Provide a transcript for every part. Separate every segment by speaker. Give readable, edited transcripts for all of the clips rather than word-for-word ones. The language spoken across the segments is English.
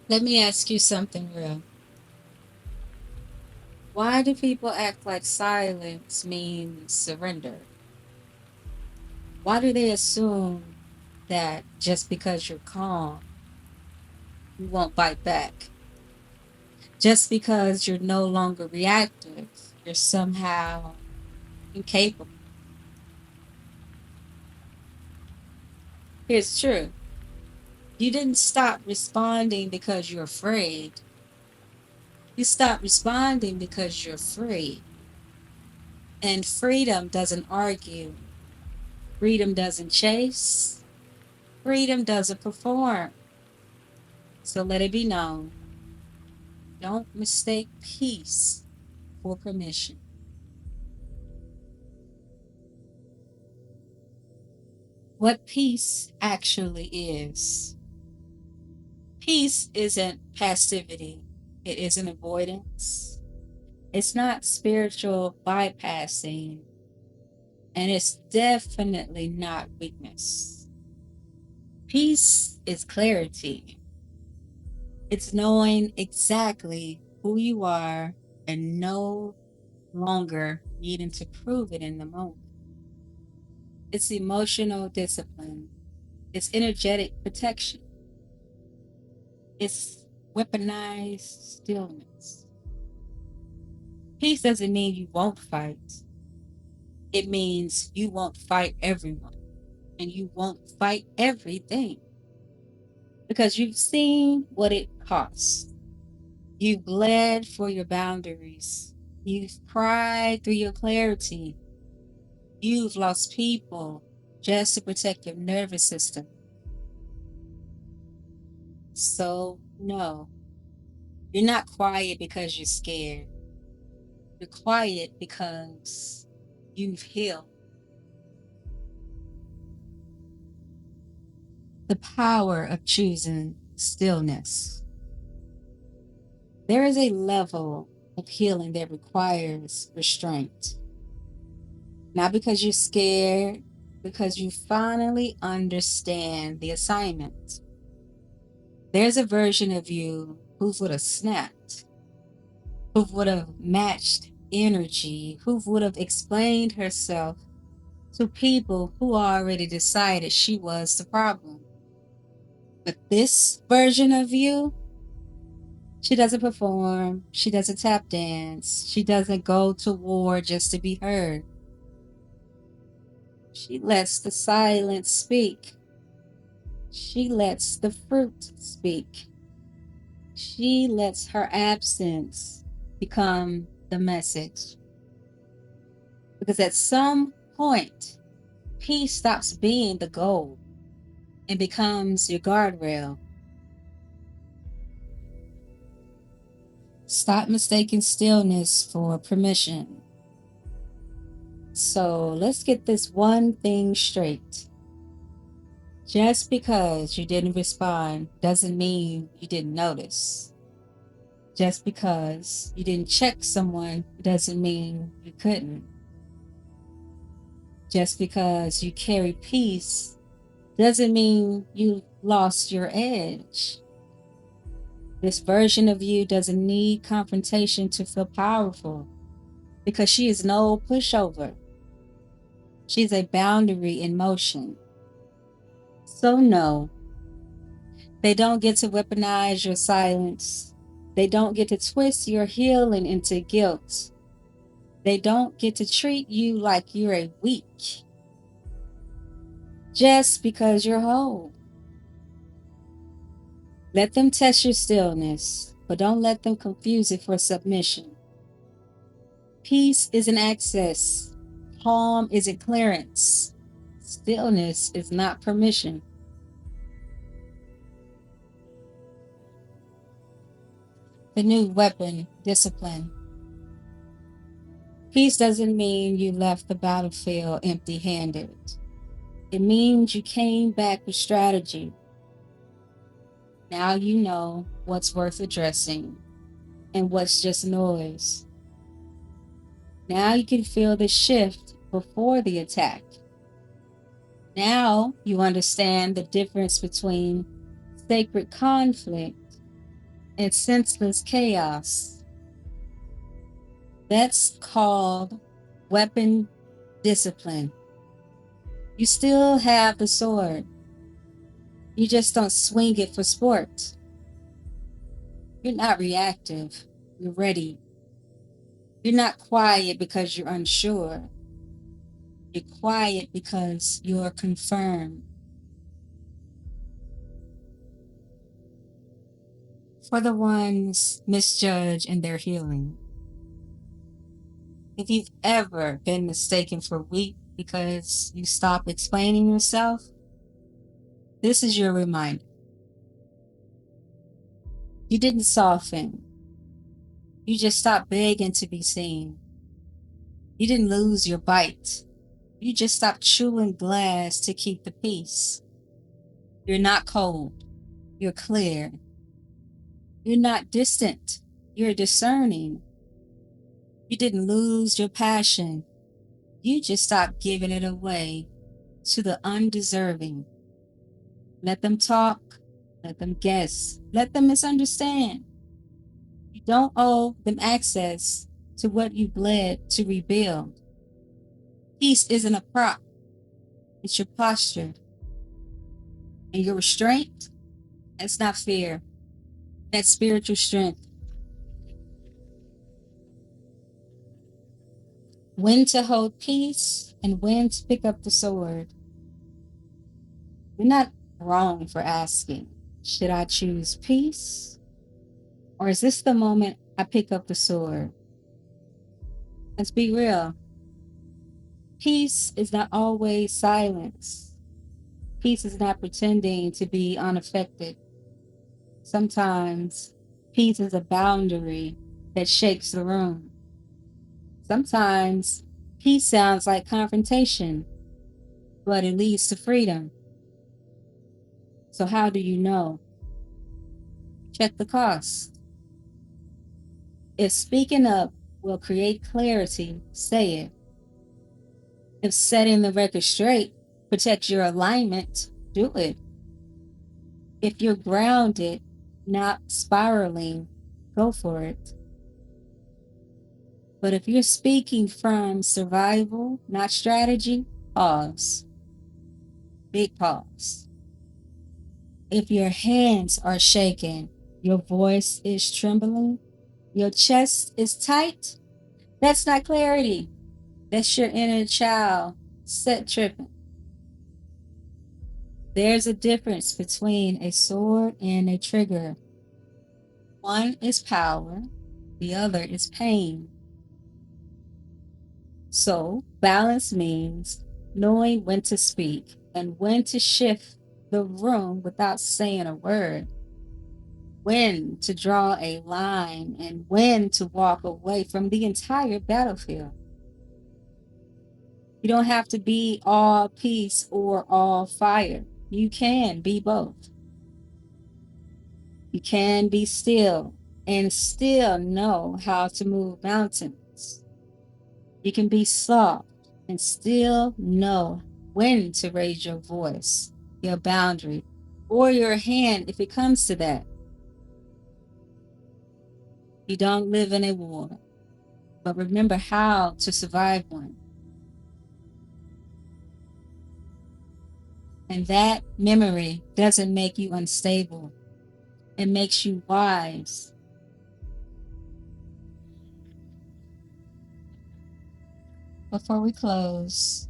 Speaker 1: Let me ask you something real. Why do people act like silence means surrender? Why do they assume that just because you're calm, you won't bite back? Just because you're no longer reactive, you're somehow incapable. Here's the truth. You didn't stop responding because you're afraid. You stopped responding because you're free. And freedom doesn't argue. Freedom doesn't chase. Freedom doesn't perform. So let it be known. Don't mistake peace for permission. What peace actually is. Peace isn't passivity. It isn't avoidance. It's not spiritual bypassing. And it's definitely not weakness. Peace is clarity. It's knowing exactly who you are and no longer needing to prove it in the moment. It's emotional discipline. It's energetic protection. It's weaponized stillness. Peace doesn't mean you won't fight. It means you won't fight everyone and you won't fight everything because you've seen what it costs. You've bled for your boundaries. You've cried through your clarity. You've lost people just to protect your nervous system. So, no, you're not quiet because you're scared. You're quiet because you've healed. The power of choosing stillness. There is a level of healing that requires restraint. Not because you're scared, because you finally understand the assignment. There's a version of you who would have snapped, who would have matched energy, who would have explained herself to people who already decided she was the problem. But this version of you, she doesn't perform, she doesn't tap dance, she doesn't go to war just to be heard. She lets the silence speak. She lets the fruit speak. She lets her absence become the message. Because at some point, peace stops being the goal and becomes your guardrail. Stop mistaking stillness for permission. So let's get this one thing straight. Just because you didn't respond doesn't mean you didn't notice. Just because you didn't check someone doesn't mean you couldn't. Just because you carry peace doesn't mean you lost your edge. This version of you doesn't need confrontation to feel powerful because she is no pushover. She's a boundary in motion. So, no, they don't get to weaponize your silence. They don't get to twist your healing into guilt. They don't get to treat you like you're a weak just because you're whole. Let them test your stillness, but don't let them confuse it for submission. Peace isn't access, calm isn't clearance, stillness is not permission. The new weapon, discipline. Peace doesn't mean you left the battlefield empty handed. It means you came back with strategy. Now you know what's worth addressing and what's just noise. Now you can feel the shift before the attack. Now you understand the difference between sacred conflict and senseless chaos. That's called weapon discipline. You still have the sword. You just don't swing it for sport. You're not reactive. You're ready. You're not quiet because you're unsure. You're quiet because you're confirmed. For the ones misjudged in their healing, if you've ever been mistaken for weak because you stopped explaining yourself, this is your reminder. You didn't soften. You just stopped begging to be seen. You didn't lose your bite. You just stopped chewing glass to keep the peace. You're not cold. You're clear. You're not distant. You're discerning. You didn't lose your passion. You just stopped giving it away to the undeserving. Let them talk. Let them guess. Let them misunderstand. You don't owe them access to what you bled to rebuild. Peace isn't a prop. It's your posture. And your restraint, that's not fear. That's spiritual strength. When to hold peace and when to pick up the sword. You're not wrong for asking, should I choose peace? Or is this the moment I pick up the sword? Let's be real. Peace is not always silence. Peace is not pretending to be unaffected. Sometimes peace is a boundary that shakes the room. Sometimes peace sounds like confrontation, but it leads to freedom. So how do you know? Check the cost. If speaking up will create clarity, say it. If setting the record straight protects your alignment, do it. If you're grounded, not spiraling, go for it. But if you're speaking from survival, not strategy, pause. Big pause. If your hands are shaking, your voice is trembling, your chest is tight, that's not clarity. That's your inner child set tripping. There's a difference between a sword and a trigger. One is power, the other is pain. So, balance means knowing when to speak and when to shift the room without saying a word, when to draw a line, and when to walk away from the entire battlefield. You don't have to be all peace or all fire. You can be both. You can be still and still know how to move mountains. You can be soft and still know when to raise your voice, your boundary, or your hand if it comes to that. You don't live in a war, but remember how to survive one. And that memory doesn't make you unstable. It makes you wise. Before we close,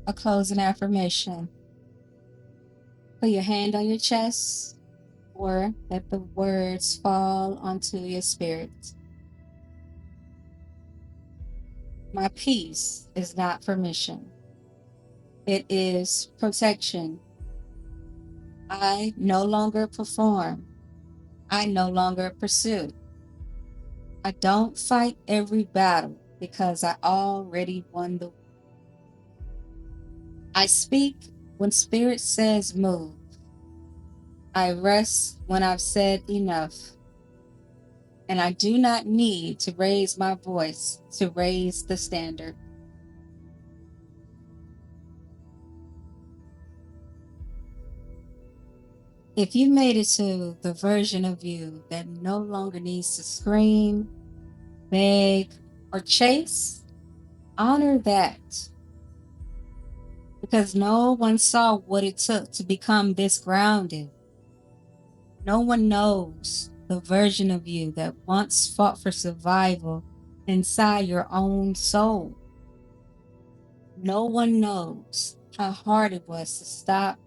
Speaker 1: a closing affirmation. Put your hand on your chest or let the words fall onto your spirit. My peace is not permission. It is protection. I no longer perform. I no longer pursue. I don't fight every battle because I already won the war. I speak when spirit says move. I rest when I've said enough. And I do not need to raise my voice to raise the standard. If you made it to the version of you that no longer needs to scream, beg, or chase, honor that. Because no one saw what it took to become this grounded. No one knows the version of you that once fought for survival inside your own soul. No one knows how hard it was to stop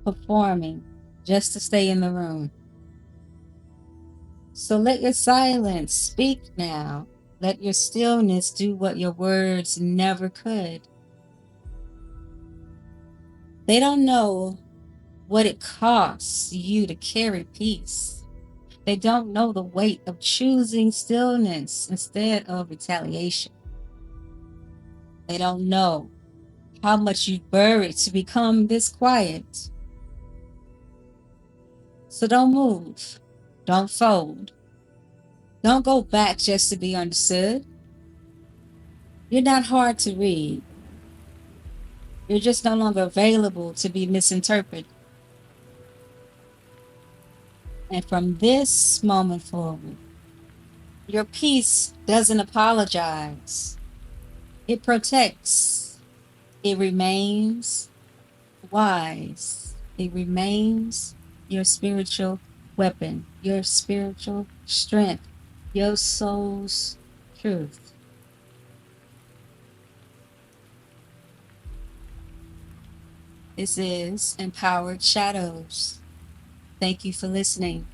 Speaker 1: performing just to stay in the room. So let your silence speak now. Let your stillness do what your words never could. They don't know what it costs you to carry peace. They don't know the weight of choosing stillness instead of retaliation. They don't know how much you buried to become this quiet. So don't move. Don't fold. Don't go back just to be understood. You're not hard to read. You're just no longer available to be misinterpreted. And from this moment forward, your peace doesn't apologize. It protects. It remains wise. It remains your spiritual weapon, your spiritual strength, your soul's truth. This is Empowered Shadows. Thank you for listening.